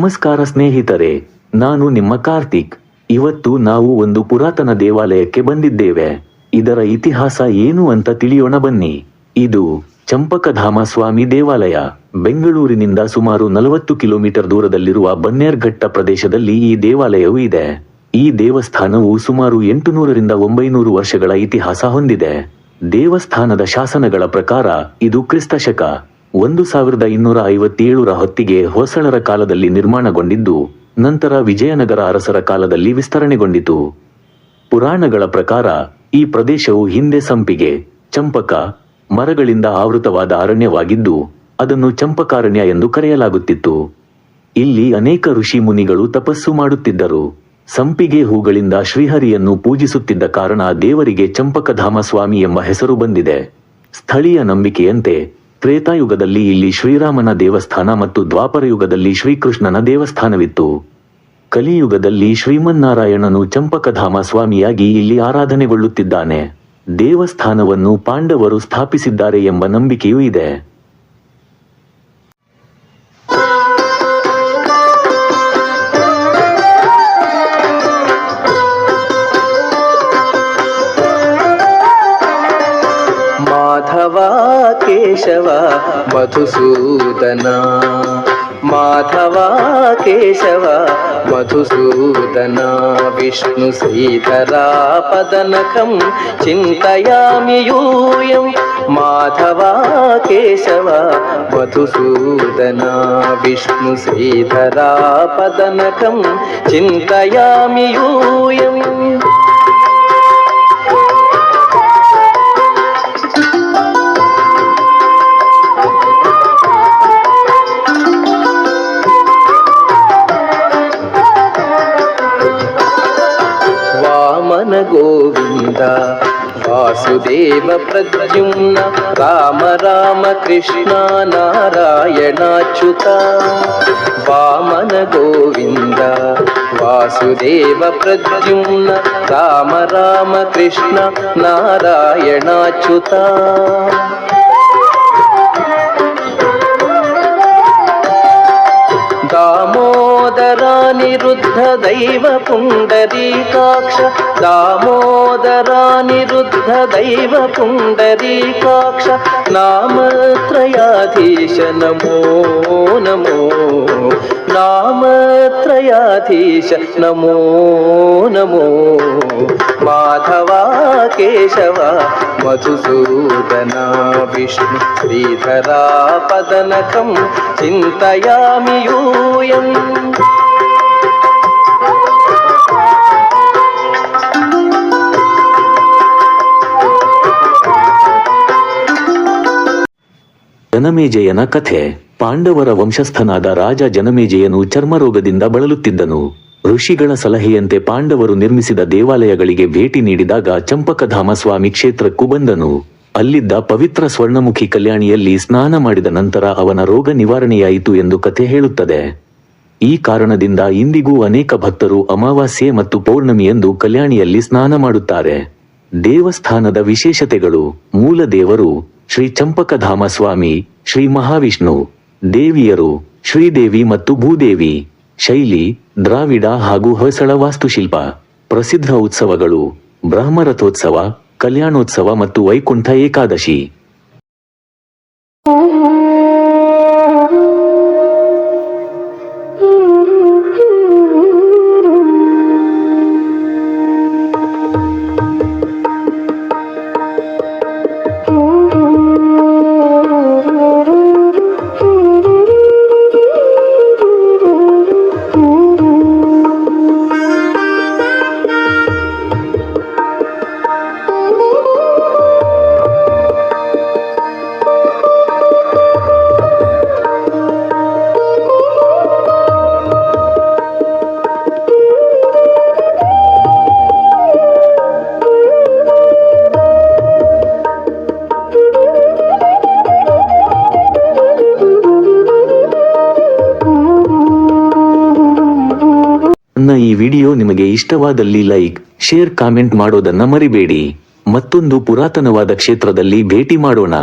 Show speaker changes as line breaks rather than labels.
ನಮಸ್ಕಾರ ಸ್ನೇಹಿತರೆ, ನಾನು ನಿಮ್ಮ ಕಾರ್ತಿಕ್. ಇವತ್ತು ನಾವು ಒಂದು ಪುರಾತನ ದೇವಾಲಯಕ್ಕೆ ಬಂದಿದ್ದೇವೆ. ಇದರ ಇತಿಹಾಸ ಏನು ಅಂತ ತಿಳಿಯೋಣ ಬನ್ನಿ. ಇದು ಚಂಪಕಧಾಮ ಸ್ವಾಮಿ ದೇವಾಲಯ. ಬೆಂಗಳೂರಿನಿಂದ ಸುಮಾರು 40 ಕಿಲೋಮೀಟರ್ ದೂರದಲ್ಲಿರುವ ಬನ್ನೇರ್ಘಟ್ಟ ಪ್ರದೇಶದಲ್ಲಿ ಈ ದೇವಾಲಯವು ಇದೆ. ಈ ದೇವಸ್ಥಾನವು ಸುಮಾರು 800 ರಿಂದ 900 ವರ್ಷಗಳ ಇತಿಹಾಸ ಹೊಂದಿದೆ. ದೇವಸ್ಥಾನದ ಶಾಸನಗಳ ಪ್ರಕಾರ ಇದು ಕ್ರಿಸ್ತಶಕ 1257 ಹೊತ್ತಿಗೆ ಹೊಯ್ಸಳರ ಕಾಲದಲ್ಲಿ ನಿರ್ಮಾಣಗೊಂಡಿದ್ದು, ನಂತರ ವಿಜಯನಗರ ಅರಸರ ಕಾಲದಲ್ಲಿ ವಿಸ್ತರಣೆಗೊಂಡಿತು. ಪುರಾಣಗಳ ಪ್ರಕಾರ ಈ ಪ್ರದೇಶವು ಹಿಂದೆ ಸಂಪಿಗೆ, ಚಂಪಕ ಮರಗಳಿಂದ ಆವೃತವಾದ ಅರಣ್ಯವಾಗಿದ್ದು, ಅದನ್ನು ಚಂಪಕಾರಣ್ಯ ಎಂದು ಕರೆಯಲಾಗುತ್ತಿತ್ತು. ಇಲ್ಲಿ ಅನೇಕ ಋಷಿ ಮುನಿಗಳು ತಪಸ್ಸು ಮಾಡುತ್ತಿದ್ದರು. ಸಂಪಿಗೆ ಹೂಗಳಿಂದ ಶ್ರೀಹರಿಯನ್ನು ಪೂಜಿಸುತ್ತಿದ್ದ ಕಾರಣ ದೇವರಿಗೆ ಚಂಪಕಧಾಮ ಸ್ವಾಮಿ ಎಂಬ ಹೆಸರು ಬಂದಿದೆ. ಸ್ಥಳೀಯ ನಂಬಿಕೆಯಂತೆ ತ್ರೇತಾಯುಗದಲ್ಲಿ ಇಲ್ಲಿ ಶ್ರೀರಾಮನ ದೇವಸ್ಥಾನ ಮತ್ತು ದ್ವಾಪರಯುಗದಲ್ಲಿ ಶ್ರೀಕೃಷ್ಣನ ದೇವಸ್ಥಾನವಿತ್ತು. ಕಲಿಯುಗದಲ್ಲಿ ಶ್ರೀಮನ್ನಾರಾಯಣನು ಚಂಪಕಧಾಮ ಸ್ವಾಮಿಯಾಗಿ ಇಲ್ಲಿ ಆರಾಧನೆಗೊಳ್ಳುತ್ತಿದ್ದಾನೆ. ದೇವಸ್ಥಾನವನ್ನು ಪಾಂಡವರು ಸ್ಥಾಪಿಸಿದ್ದಾರೆ ಎಂಬ ನಂಬಿಕೆಯೂ ಇದೆ.
ಮಾಧವ ಕೇಶವ ಮಧುಸೂದನ, ಮಾಧವ ಕೇಶವ ಮಧುಸೂದನ, ವಿಷ್ಣು ಶ್ರೀಧರ ಪದನಕಂ ಚಿಂತಯಾಮಿ ಯೂಯಂ. ಮಾಧವ ಕೇಶವ ಮಧುಸೂದನ, ವಿಷ್ಣು ಶ್ರೀಧರ ಪದನಕಂ ಚಿಂತಯಾಮಿ ಯೂಯಂ. ಗೋವಿಂದ ವಾಸುದೇವ ಪ್ರದ್ಯುಮ್ನ, ರಾಮ ರಾಮ ಕೃಷ್ಣ ನಾರಾಯಣಾಚ್ಯುತ. ವಾಮನ ಗೋವಿಂದ ವಾಸುದೇವ ಪ್ರದ್ಯುಮ್ನ, ರಾಮ ರಾಮ ಕೃಷ್ಣ ನಾರಾಯಣಾಚ್ಯುತ. दामोदरानिरुद्ध दैव पुण्डरीकाक्ष, दामोदरानिरुद्ध दैव पुण्डरीकाक्ष, नामत्रयाधीश नमो नमो, नामत्रयाधीश नमो नमो. माधवा केशव मधुसूदन, विष्णु श्रीधरा पदनकं चिन्तयामि यूयम्.
ಜನಮೇಜಯನ ಕಥೆ. ಪಾಂಡವರ ವಂಶಸ್ಥನಾದ ರಾಜ ಜನಮೇಜಯನು ಚರ್ಮರೋಗದಿಂದ ಬಳಲುತ್ತಿದ್ದನು. ಋಷಿಗಳ ಸಲಹೆಯಂತೆ ಪಾಂಡವರು ನಿರ್ಮಿಸಿದ ದೇವಾಲಯಗಳಿಗೆ ಭೇಟಿ ನೀಡಿದಾಗ ಚಂಪಕಧಾಮ ಸ್ವಾಮಿ ಕ್ಷೇತ್ರಕ್ಕೂ ಬಂದನು. ಅಲ್ಲಿದ್ದ ಪವಿತ್ರ ಸ್ವರ್ಣಮುಖಿ ಕಲ್ಯಾಣಿಯಲ್ಲಿ ಸ್ನಾನ ಮಾಡಿದ ನಂತರ ಅವನ ರೋಗ ನಿವಾರಣೆಯಾಯಿತು ಎಂದು ಕಥೆ ಹೇಳುತ್ತದೆ. ಈ ಕಾರಣದಿಂದ ಇಂದಿಗೂ ಅನೇಕ ಭಕ್ತರು ಅಮಾವಾಸ್ಯೆ ಮತ್ತು ಪೌರ್ಣಮಿಯಂದು ಕಲ್ಯಾಣಿಯಲ್ಲಿ ಸ್ನಾನ ಮಾಡುತ್ತಾರೆ. ದೇವಸ್ಥಾನದ ವಿಶೇಷತೆಗಳು. ಮೂಲ ದೇವರು ಶ್ರೀ ಚಂಪಕಧಾಮ ಸ್ವಾಮಿ, ಶ್ರೀ ಮಹಾವಿಷ್ಣು. ದೇವಿಯರು ಶ್ರೀದೇವಿ ಮತ್ತು ಭೂದೇವಿ. ಶೈಲಿ ದ್ರಾವಿಡ ಹಾಗೂ ಹೊಯ್ಸಳ ವಾಸ್ತುಶಿಲ್ಪ. ಪ್ರಸಿದ್ಧ ಉತ್ಸವಗಳು ಬ್ರಹ್ಮರಥೋತ್ಸವ, ಕಲ್ಯಾಣೋತ್ಸವ ಮತ್ತು ವೈಕುಂಠ ಏಕಾದಶಿ. ನನ್ನ ಈ ವಿಡಿಯೋ ನಿಮಗೆ ಇಷ್ಟವಾದಲ್ಲಿ ಲೈಕ್, ಶೇರ್, ಕಾಮೆಂಟ್ ಮಾಡೋದನ್ನ ಮರಿಬೇಡಿ. ಮತ್ತೊಂದು ಪುರಾತನವಾದ ಕ್ಷೇತ್ರದಲ್ಲಿ ಭೇಟಿ ಮಾಡೋಣ.